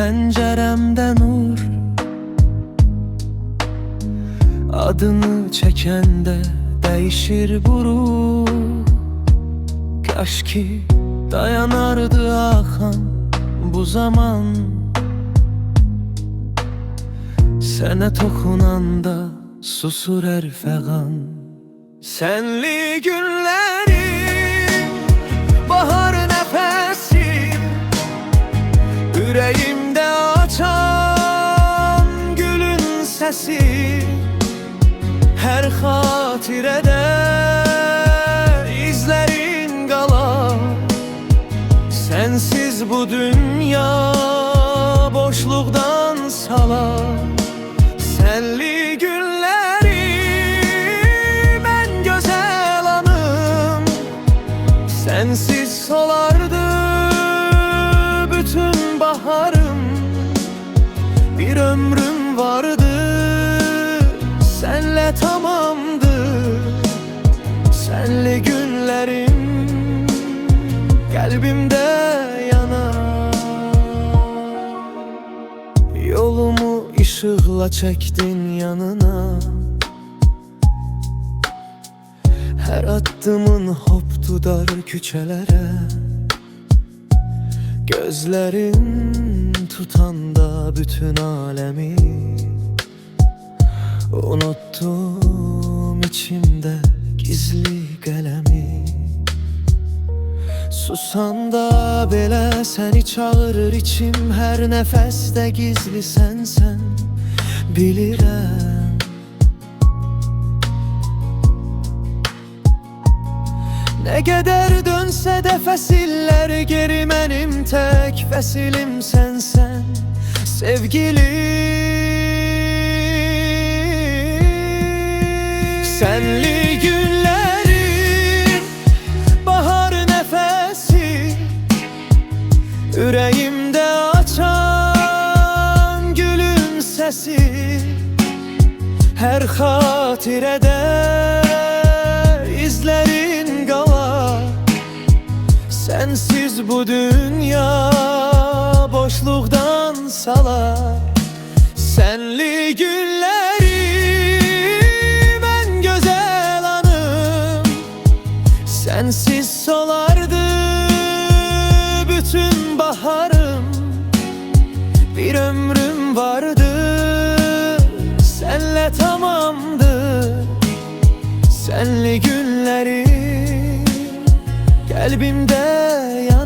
Penceremde nur, adını çekende değişir bu ruh. Kaş ki dayanardı akan bu zaman, sene toxunanda susur her feğan. Senli günlerim, bahar nefesi, yüreğimde açan gülün sesi. Her hatirede izlerin qalar, sensiz bu dünya boşluqdan salar. Senli günleri ben güzel anım, sensiz solardı bütün baharım. Bir ömrüm vardı, senle tamamdı. Senli günlerim kalbimde yanar. Yolumu ışıkla çektin yanına, her addımın hoptu dar küçelere. Gözlerin tutanda bütün alemi unuttum içimde gizli kalemi. Susanda belə seni çağırır içim, her nefeste gizli sensen bilirəm. Ne kadar dönse de fesiller geri, benim tek fesilim sensen sevgilim. Senli günlerim, bahar nefesi, yüreğimde açan gülün sesi. Her hatirede izlerin qalar, sensiz bu dünya boşluqdan salar. Senli günleri ben güzel anım, sensiz solardı bütün baharım. Bir ömrüm vardı, senle tamamdı. Senli günleri kalbimde yanar.